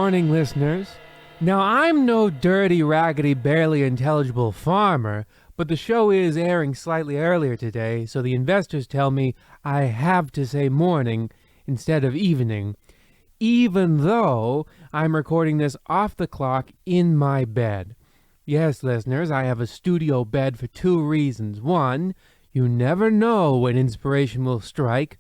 morning, listeners. Now, I'm no dirty, raggedy, barely intelligible farmer, but the show is airing slightly earlier today, so the investors tell me I have to say morning instead of evening, even though I'm recording this off the clock in my bed. Yes, listeners, I have a studio bed for two reasons. One, you never know when inspiration will strike.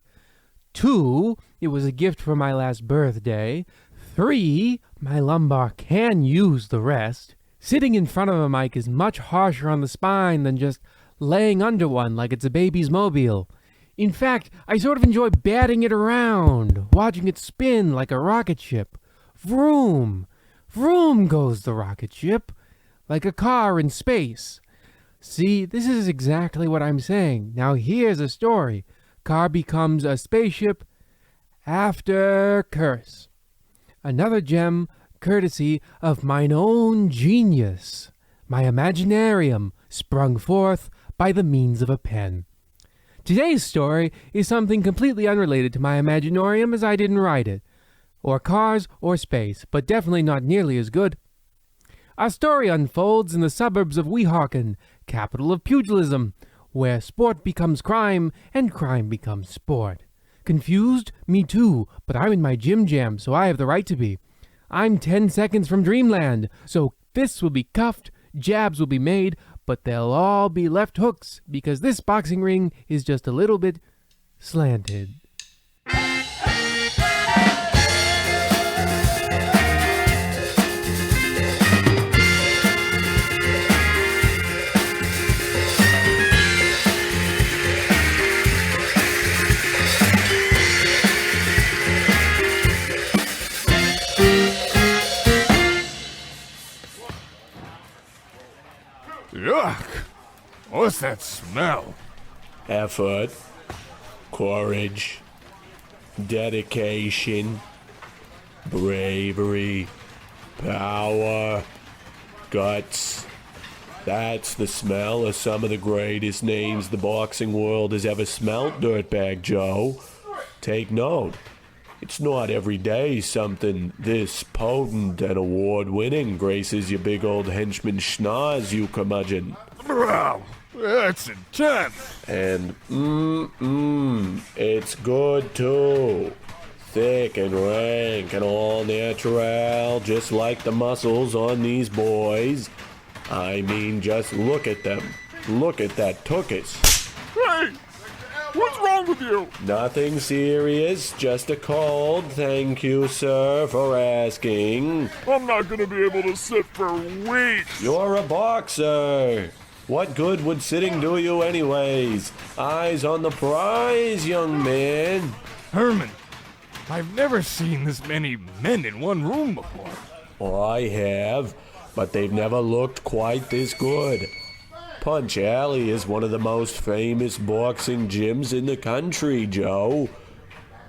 Two, it was a gift for my last birthday. Three, my lumbar can use the rest. Sitting in front of a mic is much harsher on the spine than just laying under one like it's a baby's mobile. In fact, I sort of enjoy batting it around, watching it spin like a rocket ship. Vroom! Vroom goes the rocket ship, like a car in space. See, this is exactly what I'm saying. Now here's a story. Car becomes a spaceship after curse. Another gem courtesy of mine own genius, my Imaginarium, sprung forth by the means of a pen. Today's story is something completely unrelated to my Imaginarium, as I didn't write it, or cars or space, but definitely not nearly as good. Our story unfolds in the suburbs of Weehawken, capital of pugilism, where sport becomes crime and crime becomes sport. Confused? Me too, but I'm in my gym jam, so I have the right to be. I'm 10 seconds from dreamland, so fists will be cuffed, jabs will be made, but they'll all be left hooks, because this boxing ring is just a little bit slanted. Yuck! What's that smell? Effort, courage, dedication, bravery, power, guts. That's the smell of some of the greatest names the boxing world has ever smelt, Dirtbag Joe. Take note. It's not every day something this potent and award-winning graces your big old henchman schnoz, you curmudgeon. Wow, that's intense. And, it's good too. Thick and rank and all natural, just like the muscles on these boys. I mean, just look at them. Look at that tuchus. Hey! What's wrong with you? Nothing serious, just a cold. Thank you, sir, for asking. I'm not gonna be able to sit for weeks. You're a boxer. What good would sitting do you anyways? Eyes on the prize, young man. Herman, I've never seen this many men in one room before. Oh, I have, but they've never looked quite this good. Punch Alley is one of the most famous boxing gyms in the country, Joe.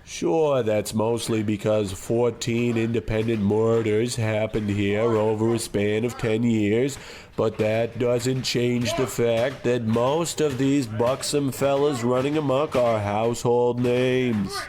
Sure, that's mostly because 14 independent murders happened here over a span of 10 years, but that doesn't change the fact that most of these buxom fellas running amok are household names.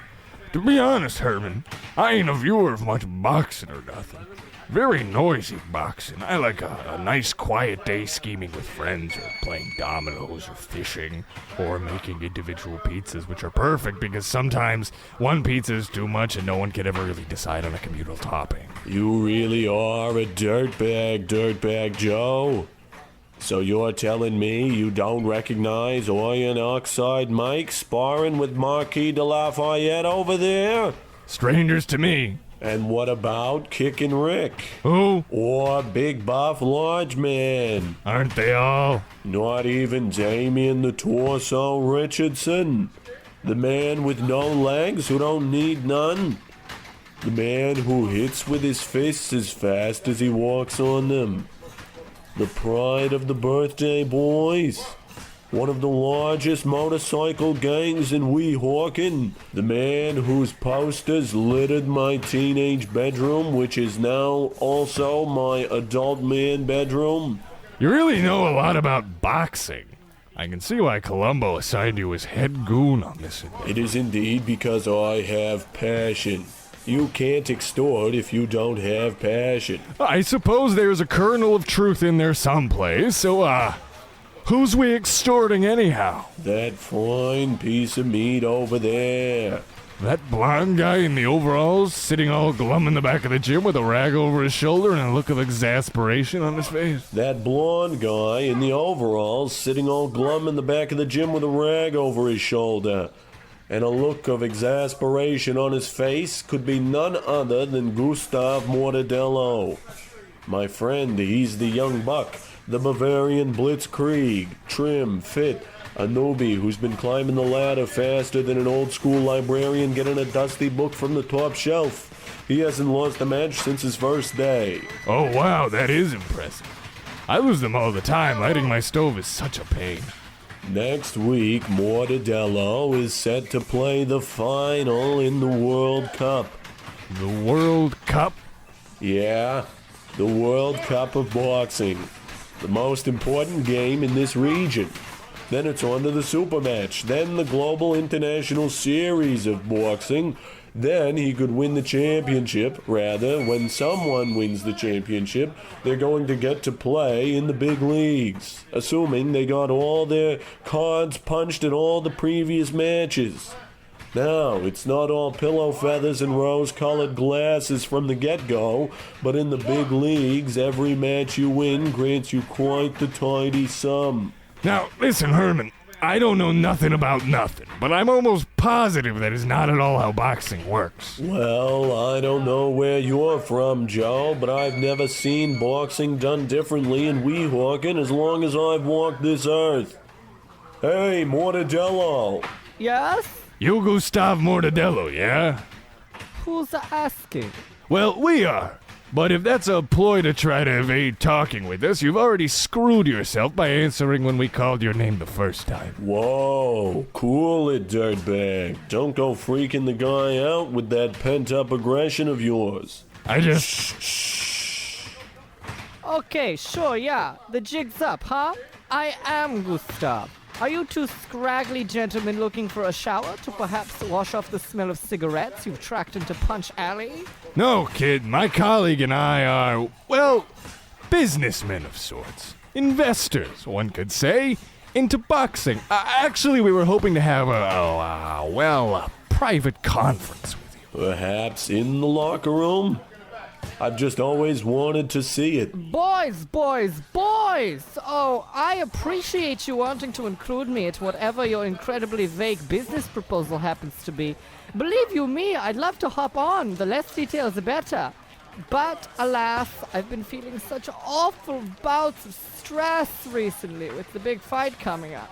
To be honest, Herman, I ain't a viewer of much boxing or nothing. Very noisy boxing. I like a nice quiet day scheming with friends or playing dominoes or fishing or making individual pizzas, which are perfect because sometimes one pizza is too much and no one can ever really decide on a communal topping. You really are a dirtbag Joe. So you're telling me you don't recognize Iron Oxide Mike sparring with Marquis de Lafayette over there? Strangers to me. And what about Kickin' Rick? Who? Or Big Buff Large Man? Aren't they all? Not even Damien the Torso Richardson? The man with no legs who don't need none? The man who hits with his fists as fast as he walks on them? The pride of the birthday boys? One of the largest motorcycle gangs in Weehawken. The man whose posters littered my teenage bedroom, which is now also my adult man bedroom. You really know a lot about boxing. I can see why Columbo assigned you as head goon on this. It is indeed because I have passion. You can't extort if you don't have passion. I suppose there's a kernel of truth in there someplace, so, who's we extorting anyhow? That fine piece of meat over there. That blonde guy in the overalls, sitting all glum in the back of the gym with a rag over his shoulder and a look of exasperation on his face? That blonde guy in the overalls sitting all glum in the back of the gym with a rag over his shoulder and a look of exasperation on his face could be none other than Gustav Mortadello. My friend, he's the young buck, the Bavarian blitzkrieg, trim, fit, a newbie who's been climbing the ladder faster than an old-school librarian getting a dusty book from the top shelf. He hasn't lost a match since his first day. Oh, wow, that is impressive. I lose them all the time. Lighting my stove is such a pain. Next week, Mortadello is set to play the final in the World Cup. The World Cup? Yeah, the World Cup of boxing. The most important game in this region. Then it's on to the super match. Then the global international series of boxing. Then he could win the championship. Rather, when someone wins the championship, they're going to get to play in the big leagues. Assuming they got all their cards punched at all the previous matches. Now, it's not all pillow feathers and rose-colored glasses from the get-go, but in the big leagues, every match you win grants you quite the tidy sum. Now, listen, Herman, I don't know nothing about nothing, but I'm almost positive that is not at all how boxing works. Well, I don't know where you're from, Joe, but I've never seen boxing done differently in Weehawken as long as I've walked this earth. Hey, Mortadello. Yes? You Gustav Mortadello, yeah? Who's asking? Well, we are. But if that's a ploy to try to evade talking with us, you've already screwed yourself by answering when we called your name the first time. Whoa, cool it, dirtbag. Don't go freaking the guy out with that pent-up aggression of yours. I just... Shh. Okay, sure, yeah. The jig's up, huh? I am Gustav. Are you two scraggly gentlemen looking for a shower to perhaps wash off the smell of cigarettes you've tracked into Punch Alley? No, kid, my colleague and I are, well, businessmen of sorts. Investors, one could say, into boxing. Actually, we were hoping to have a private conference with you. Perhaps in the locker room? I've just always wanted to see it. Boys! Oh, I appreciate you wanting to include me at whatever your incredibly vague business proposal happens to be. Believe you me, I'd love to hop on. The less details, the better. But, alas, I've been feeling such awful bouts of stress recently with the big fight coming up.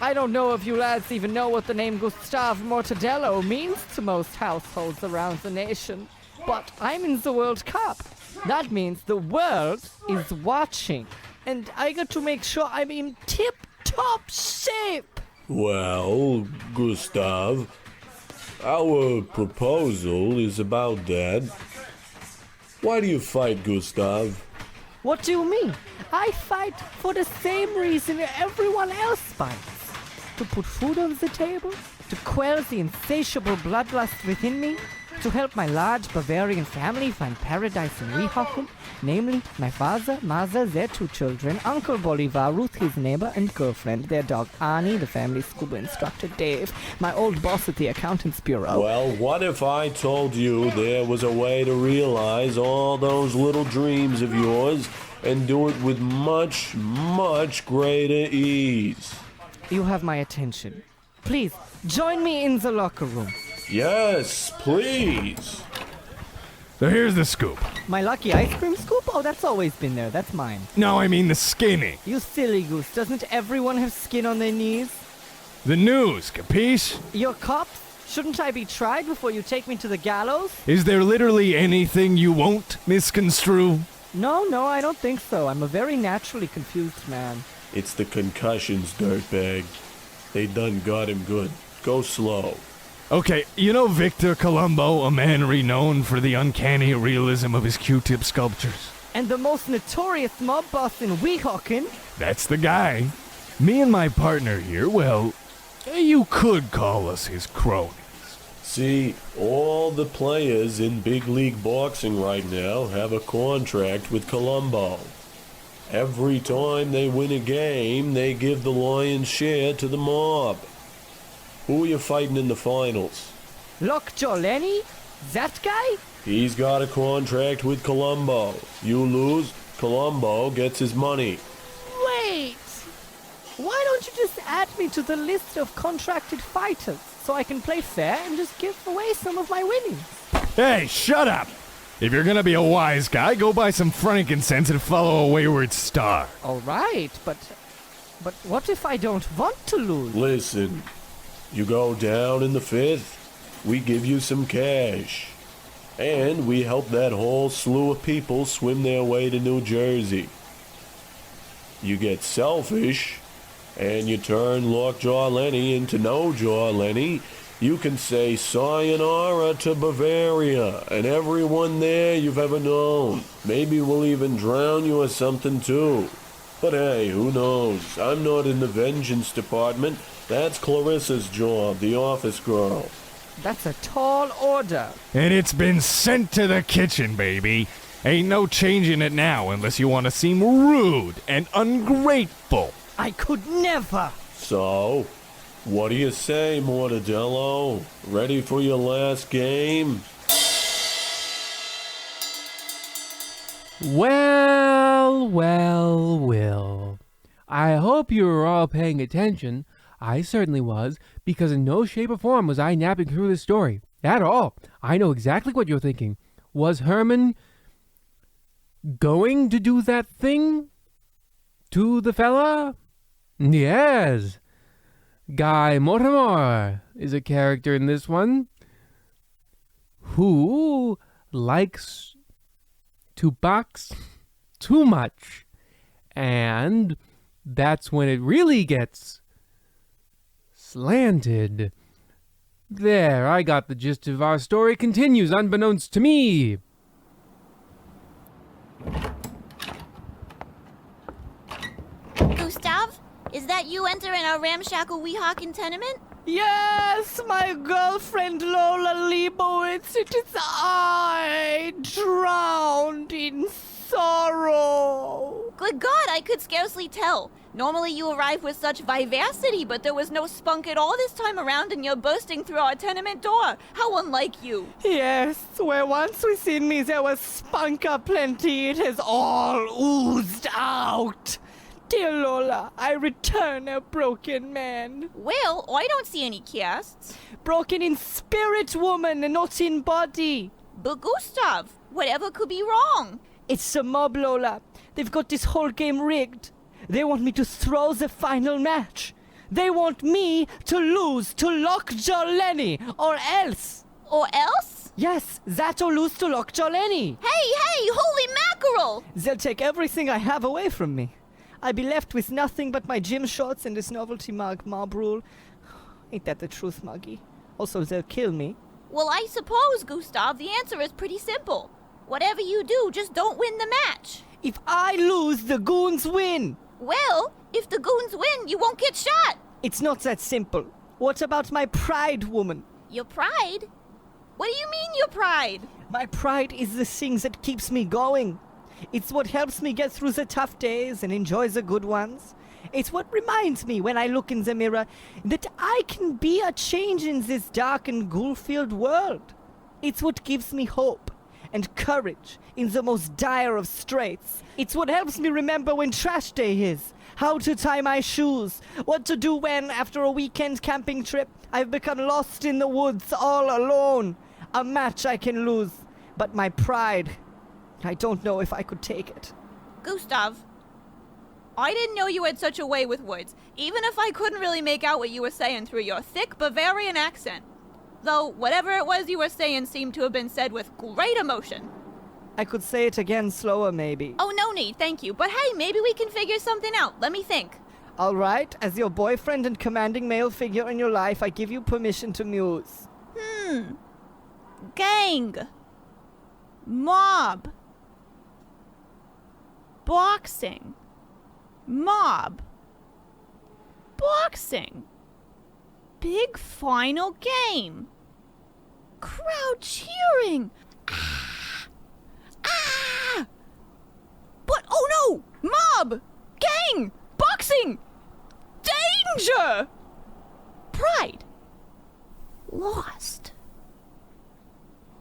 I don't know if you lads even know what the name Gustav Mortadello means to most households around the nation. But I'm in the World Cup. That means the world is watching. And I got to make sure I'm in tip-top shape. Well, Gustav, our proposal is about that. Why do you fight, Gustav? What do you mean? I fight for the same reason everyone else fights. To put food on the table? To quell the insatiable bloodlust within me? To help my large Bavarian family find paradise in Weehawken, namely my father, mother, their 2 children, Uncle Bolivar, Ruth his neighbor, and girlfriend, their dog Arnie, the family scuba instructor Dave, my old boss at the accountant's bureau. Well, what if I told you there was a way to realize all those little dreams of yours and do it with much, much greater ease? You have my attention. Please, join me in the locker room. Yes, please. So here's the scoop. My lucky ice cream scoop? Oh, that's always been there. That's mine. No, I mean the skinny. You silly goose. Doesn't everyone have skin on their knees? The news, capiche? You're cops? Shouldn't I be tried before you take me to the gallows? Is there literally anything you won't misconstrue? No, I don't think so. I'm a very naturally confused man. It's the concussions, dirtbag. They done got him good. Go slow. Okay, you know Victor Colombo, a man renowned for the uncanny realism of his Q-tip sculptures? And the most notorious mob boss in Weehawken? That's the guy. Me and my partner here, well, you could call us his cronies. See, all the players in big league boxing right now have a contract with Colombo. Every time they win a game, they give the lion's share to the mob. Who are you fighting in the finals? Lockjaw Lenny? That guy? He's got a contract with Colombo. You lose, Colombo gets his money. Wait! Why don't you just add me to the list of contracted fighters so I can play fair and just give away some of my winnings? Hey, shut up! If you're gonna be a wise guy, go buy some frankincense and follow a wayward star. Alright, but what if I don't want to lose? Listen, you go down in the fifth, we give you some cash. And we help that whole slew of people swim their way to New Jersey. You get selfish, and you turn Lockjaw Lenny into No Jaw Lenny. You can say sayonara to Bavaria and everyone there you've ever known. Maybe we'll even drown you or something too. But hey, who knows? I'm not in the vengeance department. That's Clarissa's job, the office girl. That's a tall order. And it's been sent to the kitchen, baby. Ain't no changing it now unless you want to seem rude and ungrateful. I could never. So, what do you say, Mortadello? Ready for your last game? Well. I hope you were all paying attention. I certainly was, because in no shape or form was I napping through this story. At all. I know exactly what you're thinking. Was Herman going to do that thing to the fella? Yes. Guy Mortimer is a character in this one who likes to box too much. And that's when it really gets slanted. There, I got the gist of our story. Continues unbeknownst to me. Gustav, is that you entering our ramshackle Weehawken tenement? Yes, my girlfriend Lola Leibowitz, it is I, drowned in sorrow. Good God, I could scarcely tell. Normally you arrive with such vivacity, but there was no spunk at all this time around, and you're bursting through our tenement door. How unlike you. Yes, where once within me there was spunk aplenty, it has all oozed out. Dear Lola, I return a broken man. Well, I don't see any casts. Broken in spirit, woman, and not in body. But Gustav, whatever could be wrong? It's a mob, Lola. They've got this whole game rigged. They want me to throw the final match. They want me to lose to Lockjaw Lenny, or else. Or else? Yes, that or lose to Lockjaw Lenny. Hey, holy mackerel! They'll take everything I have away from me. I'll be left with nothing but my gym shorts and this novelty mug, mob rule. Ain't that the truth, Muggy? Also, they'll kill me. Well, I suppose, Gustav, the answer is pretty simple. Whatever you do, just don't win the match. If I lose, the goons win. Well, if the goons win, you won't get shot. It's not that simple. What about my pride, woman? Your pride? What do you mean, your pride? My pride is the thing that keeps me going. It's what helps me get through the tough days and enjoy the good ones. It's what reminds me when I look in the mirror that I can be a change in this dark and ghoul-filled world. It's what gives me hope and courage in the most dire of straits. It's what helps me remember when trash day is, how to tie my shoes, what to do when, after a weekend camping trip, I've become lost in the woods all alone. A match I can lose, but my pride, I don't know if I could take it. Gustav, I didn't know you had such a way with words, even if I couldn't really make out what you were saying through your thick Bavarian accent. Though, whatever it was you were saying seemed to have been said with great emotion. I could say it again slower, maybe. Oh, no need, thank you. But hey, maybe we can figure something out. Let me think. All right, as your boyfriend and commanding male figure in your life, I give you permission to muse. Gang. Mob. Boxing. Mob. Boxing. Big final game. crowd cheering. Ah! Ah! But oh no! Mob! Gang! Boxing! Danger! Pride. Lost.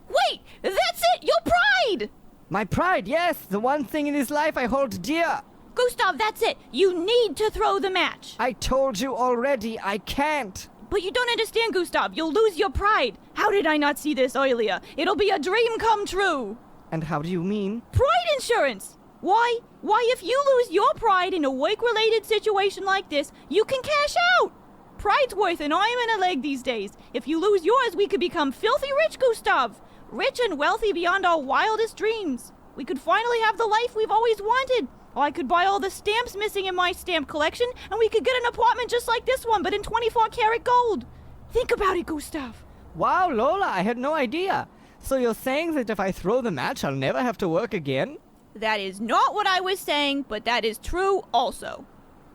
Wait! That's it! Your pride! My pride, yes, the one thing in his life I hold dear. Gustav, that's it! You need to throw the match! I told you already, I can't. But you don't understand, Gustav. You'll lose your pride. How did I not see this earlier? It'll be a dream come true. And how do you mean? Pride insurance! Why, if you lose your pride in a work-related situation like this, you can cash out! Pride's worth an arm and a leg these days. If you lose yours, we could become filthy rich, Gustav. Rich and wealthy beyond our wildest dreams. We could finally have the life we've always wanted. Or I could buy all the stamps missing in my stamp collection, and we could get an apartment just like this one, but in 24-karat gold. Think about it, Gustav. Wow, Lola, I had no idea. So you're saying that if I throw the match, I'll never have to work again? That is not what I was saying, but that is true also.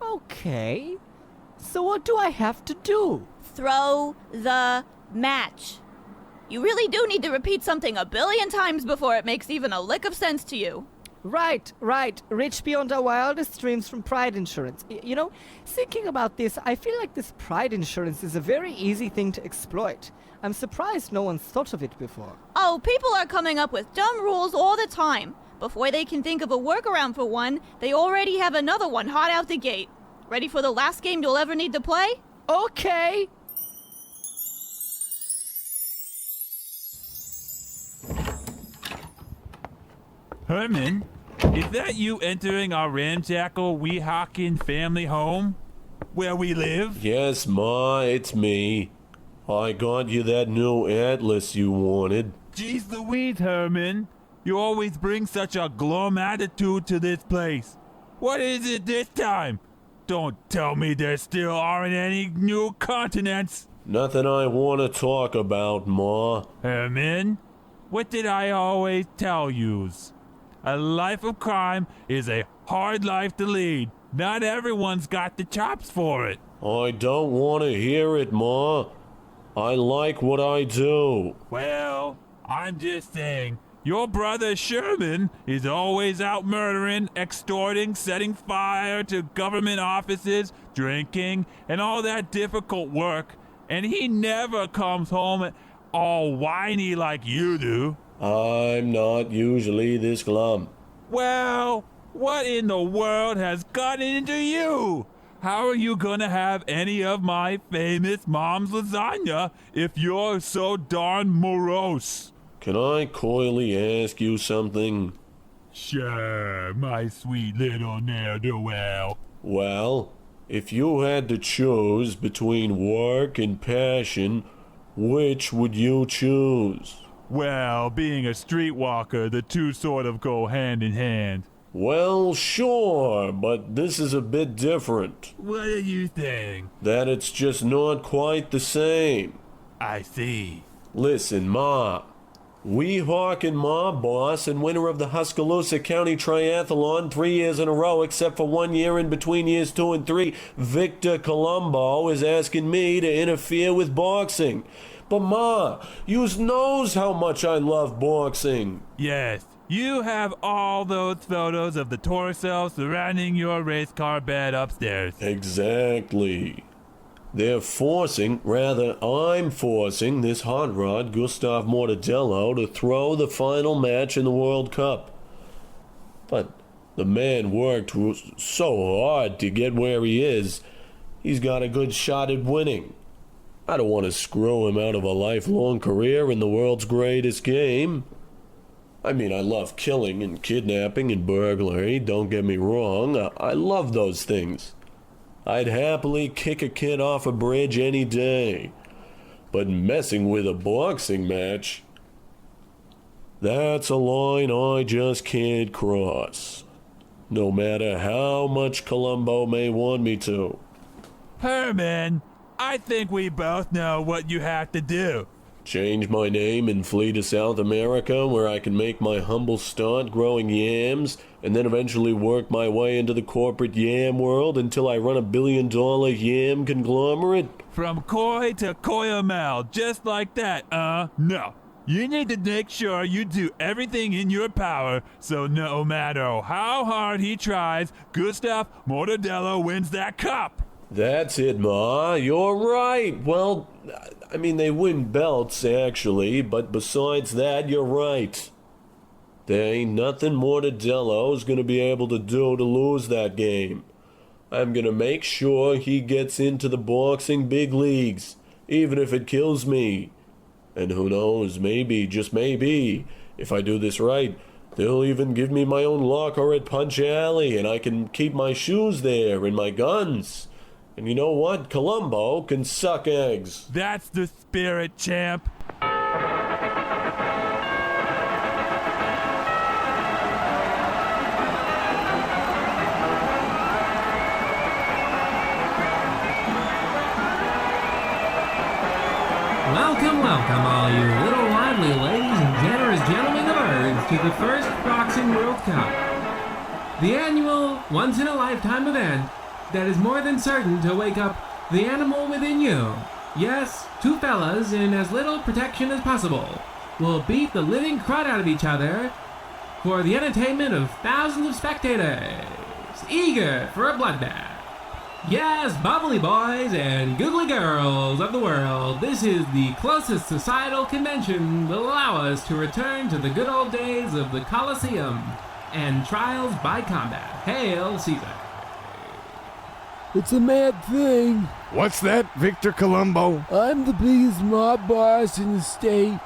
Okay. So what do I have to do? Throw the match. You really do need to repeat something a billion times before it makes even a lick of sense to you. Right. Rich beyond our wildest dreams from pride insurance. You know, thinking about this, I feel like this pride insurance is a very easy thing to exploit. I'm surprised no one's thought of it before. Oh, people are coming up with dumb rules all the time. Before they can think of a workaround for one, they already have another one hot out the gate. Ready for the last game you'll ever need to play? Okay. Herman, is that you entering our ramshackle Weehawken family home? Where we live? Yes, Ma, it's me. I got you that new atlas you wanted. Jeez Louise, Herman. You always bring such a glum attitude to this place. What is it this time? Don't tell me there still aren't any new continents. Nothing I want to talk about, Ma. Herman, what did I always tell yous? A life of crime is a hard life to lead. Not everyone's got the chops for it. I don't want to hear it, Ma. I like what I do. Well, I'm just saying, your brother Sherman is always out murdering, extorting, setting fire to government offices, drinking, and all that difficult work, and he never comes home all whiny like you do. I'm not usually this glum. Well, what in the world has gotten into you? How are you gonna have any of my famous mom's lasagna if you're so darn morose? Can I coyly ask you something? Sure, my sweet little ne'er-do-well. Well, if you had to choose between work and passion, which would you choose? Well, being a streetwalker, the two sort of go hand in hand. Well, sure, but this is a bit different. What are you saying? That it's just not quite the same. I see. Listen, Ma. Weehawken mob boss and winner of the Tuscaloosa County Triathlon 3 years in a row except for 1 year in between years 2 and 3, Victor Colombo is asking me to interfere with boxing. But Ma, yous knows how much I love boxing. Yes, you have all those photos of the torso surrounding your race car bed upstairs. Exactly. They're forcing, rather I'm forcing, this hot rod, Gustav Mortadello, to throw the final match in the World Cup. But the man worked so hard to get where he is, he's got a good shot at winning. I don't want to screw him out of a lifelong career in the world's greatest game. I mean, I love killing and kidnapping and burglary, don't get me wrong. I love those things. I'd happily kick a kid off a bridge any day. But messing with a boxing match, that's a line I just can't cross. No matter how much Columbo may want me to. Herman, I think we both know what you have to do. Change my name and flee to South America where I can make my humble start growing yams and then eventually work my way into the corporate yam world until I run $1 billion yam conglomerate? From Koi to Koyamel, just like that, No. You need to make sure you do everything in your power so no matter how hard he tries, Gustav Mortadello wins that cup. That's it, Ma. You're right. Well, I mean, they win belts, actually, but besides that, you're right. There ain't nothing Mortadello's gonna be able to do to lose that game. I'm gonna make sure he gets into the boxing big leagues, even if it kills me. And who knows, maybe, just maybe, if I do this right, they'll even give me my own locker at Punch Alley, and I can keep my shoes there and my guns. And you know what? Columbo can suck eggs. That's the spirit, champ. Welcome, all you little lively ladies and generous gentlemen of Earth, to the first Boxing World Cup. The annual, once-in-a-lifetime event that is more than certain to wake up the animal within you. Yes, two fellas in as little protection as possible will beat the living crud out of each other for the entertainment of thousands of spectators, eager for a bloodbath. Yes, bubbly boys and googly girls of the world, this is the closest societal convention will allow us to return to the good old days of the Colosseum and trials by combat. Hail Caesar. It's a mad thing. What's that, Victor Columbo? I'm the biggest mob boss in the state.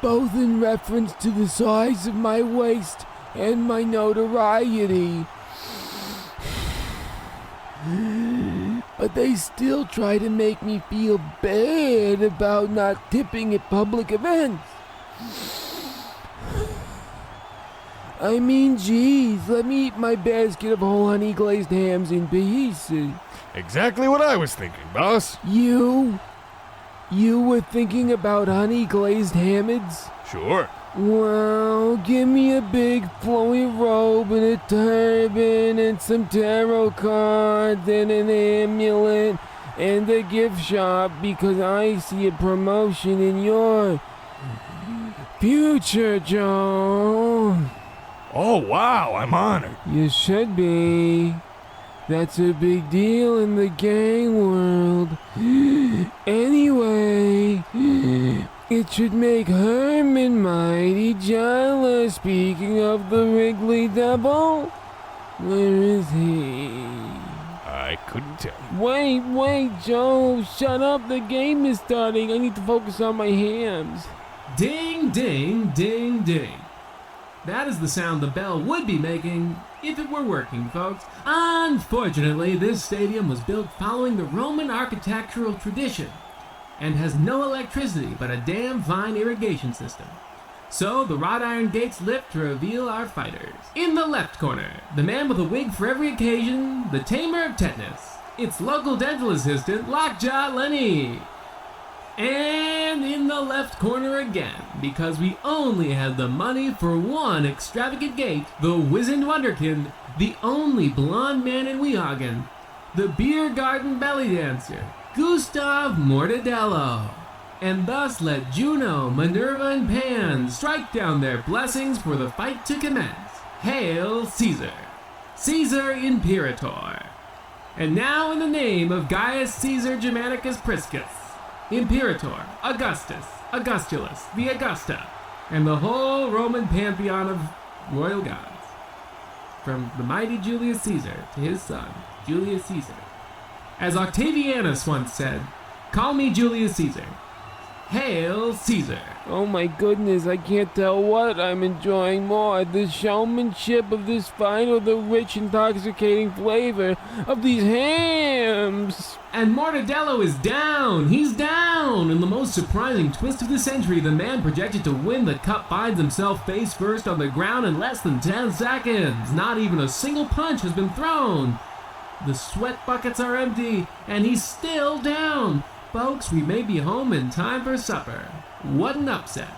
Both in reference to the size of my waist and my notoriety. But they still try to make me feel bad about not tipping at public events. I mean, geez, let me eat my basket of whole honey glazed hams in peace. Exactly what I was thinking, boss. You were thinking about honey glazed hamids? Sure. Well, give me a big flowy robe and a turban and some tarot cards and an amulet and a gift shop, because I see a promotion in your future, Joe. Oh, wow, I'm honored. You should be. That's a big deal in the gang world. Anyway, it should make Herman mighty jealous. Speaking of the Wrigley Double, where is he? I couldn't tell you. Wait, Joe, shut up. The game is starting. I need to focus on my hams. Ding, ding, ding, ding. That is the sound the bell would be making if it were working, folks. Unfortunately, this stadium was built following the Roman architectural tradition and has no electricity but a damn fine irrigation system. So the wrought iron gates lift to reveal our fighters. In the left corner, the man with a wig for every occasion, the tamer of tetanus. It's local dental assistant, Lockjaw Lenny. And in the left corner again, because we only had the money for one extravagant gate, the wizened wonderkind, the only blonde man in Weehawken, the beer garden belly dancer, Gustav Mortadello. And thus let Juno, Minerva, and Pan strike down their blessings for the fight to commence. Hail Caesar! Caesar Imperator! And now in the name of Gaius Caesar Germanicus Priscus, Imperator, Augustus, Augustulus, the Augusta, and the whole Roman pantheon of royal gods, from the mighty Julius Caesar to his son, Julius Caesar. As Octavianus once said, call me Julius Caesar. Hail Caesar! Oh my goodness, I can't tell what I'm enjoying more, the showmanship of this fight or the rich, intoxicating flavor of these hams. And Mortadello is down! He's down! In the most surprising twist of the century, the man projected to win the cup finds himself face first on the ground in less than 10 seconds. Not even a single punch has been thrown. The sweat buckets are empty, and he's still down. Folks, we may be home in time for supper. What an upset.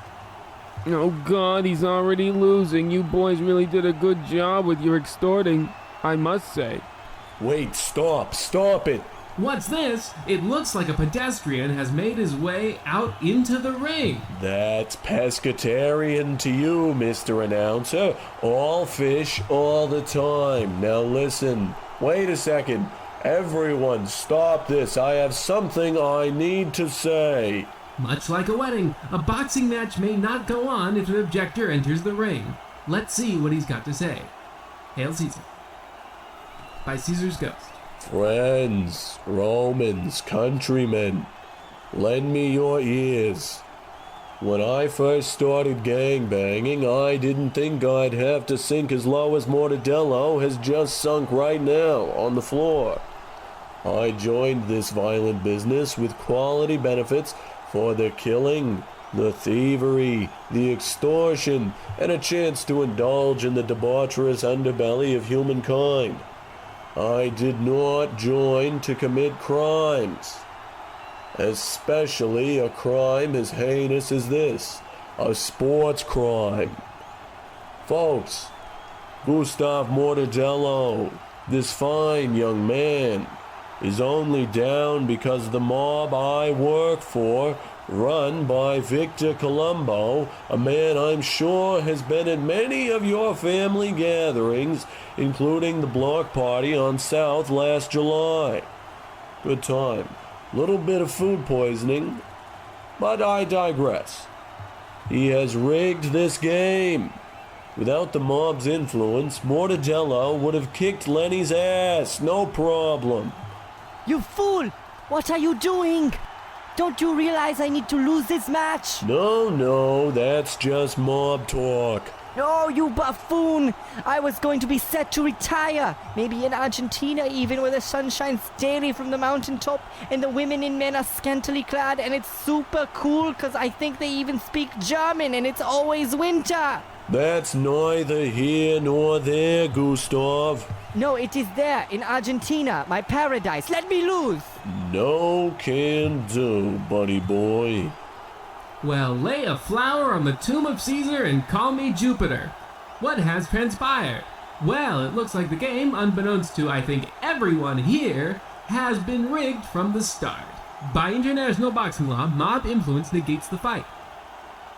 Oh God, he's already losing. You boys really did a good job with your extorting, I must say. Wait, stop it. What's this? It looks like a pedestrian has made his way out into the ring. That's pescatarian to you, Mr. Announcer. All fish all the time. Now listen. Wait a second. Everyone, stop this. I have something I need to say. Much like a wedding, a boxing match may not go on if an objector enters the ring. Let's see what he's got to say. Hail Caesar. By Caesar's Ghost. Friends, Romans, countrymen, lend me your ears. When I first started gangbanging, I didn't think I'd have to sink as low as Mortadello has just sunk right now on the floor. I joined this violent business with quality benefits for the killing, the thievery, the extortion, and a chance to indulge in the debaucherous underbelly of humankind. I did not join to commit crimes, especially a crime as heinous as this, a sports crime. Folks, Gustav Mortadello, this fine young man, is only down because the mob I work for, run by Victor Colombo, a man I'm sure has been at many of your family gatherings, including the block party on South last July. Good time. Little bit of food poisoning, but I digress. He has rigged this game. Without the mob's influence, Mortadello would have kicked Lenny's ass, no problem. You fool! What are you doing? Don't you realize I need to lose this match? No, that's just mob talk. No, you buffoon! I was going to be set to retire. Maybe in Argentina even, where the sun shines daily from the mountaintop and the women and men are scantily clad and it's super cool because I think they even speak German and it's always winter. That's neither here nor there, Gustav. No, it is there, in Argentina, my paradise. Let me lose! No can do, buddy boy. Well, lay a flower on the tomb of Caesar and call me Jupiter. What has transpired? Well, it looks like the game, unbeknownst to I think everyone here, has been rigged from the start. By international boxing law, mob influence negates the fight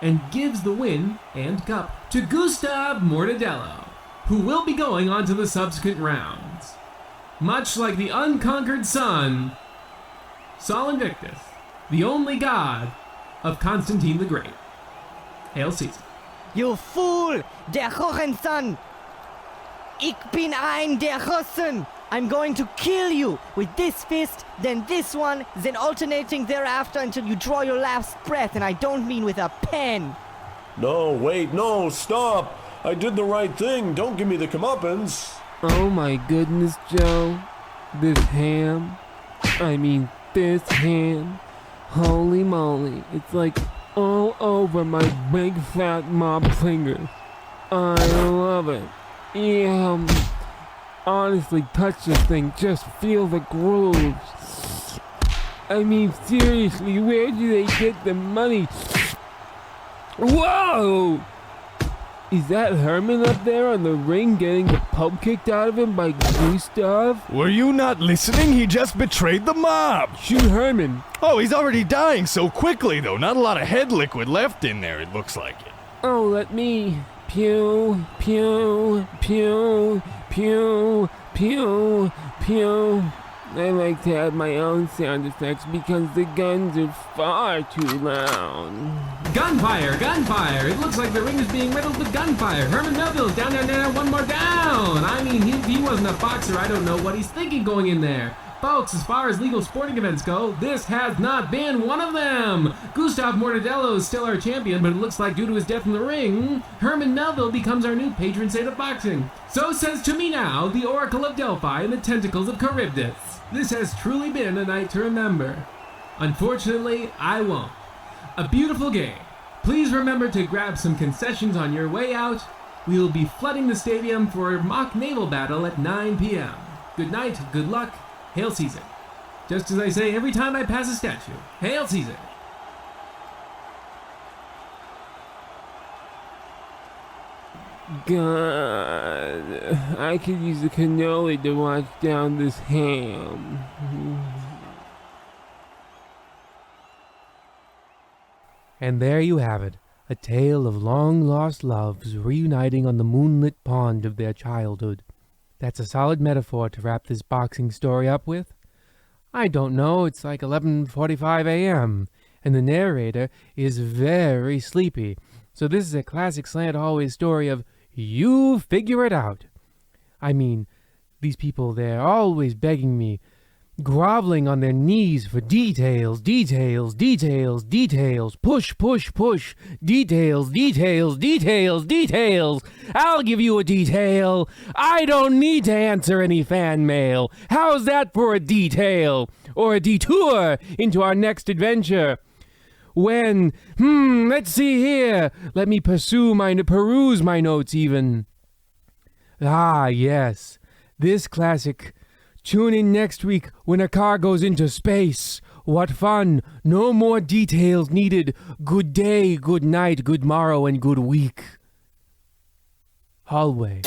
and gives the win and cup to Gustav Mortadello, who will be going on to the subsequent rounds. Much like the unconquered son, Sol Invictus, the only god of Constantine the Great. Hail Caesar. You fool! Der Hohenzollern! Ich bin ein der Russen! I'm going to kill you with this fist, then this one, then alternating thereafter until you draw your last breath, and I don't mean with a pen. No, wait, no, stop! I did the right thing. Don't give me the comeuppance. Oh my goodness, Joe. This ham. This ham. Holy moly. It's like all over my big fat mob finger. I love it. Yeah. Honestly, touch this thing. Just feel the grooves. Seriously, where do they get the money? Whoa! Is that Herman up there on the ring getting the pub kicked out of him by Gustav? Were you not listening? He just betrayed the mob. Shoot Herman. Oh, he's already dying so quickly, though. Not a lot of head liquid left in there, it looks like it. Oh, let me. Pew, pew, pew, pew, pew, pew. I like to have my own sound effects because the guns are far too loud. Gunfire! Gunfire! It looks like the ring is being riddled with gunfire. Herman Melville's down, one more down! If he wasn't a boxer, I don't know what he's thinking going in there. Folks, as far as legal sporting events go, this has not been one of them! Gustav Mortadello is still our champion, but it looks like due to his death in the ring, Herman Melville becomes our new patron saint of boxing. So says to me now, the Oracle of Delphi and the tentacles of Charybdis. This has truly been a night to remember. Unfortunately, I won't. A beautiful game. Please remember to grab some concessions on your way out. We will be flooding the stadium for a mock naval battle at 9 p.m. Good night, good luck, Hail Caesar. Just as I say every time I pass a statue. Hail Caesar! God, I could use a cannoli to wash down this ham. And there you have it, a tale of long-lost loves reuniting on the moonlit pond of their childhood. That's a solid metaphor to wrap this boxing story up with. I don't know, it's like 11:45 a.m., and the narrator is very sleepy. So this is a classic Slanted Hallway story of you figure it out. I mean, these people, they're always begging me, groveling on their knees for details, details, details, details, push, push, push, details, details, details, details. I'll give you a detail. I don't need to answer any fan mail. How's that for a detail? Or a detour into our next adventure? When, let's see here. Let me peruse my notes even. Ah, yes, this classic. Tune in next week when a car goes into space. What fun. No more details needed. Good day, good night, good morrow, and good week. Hallway.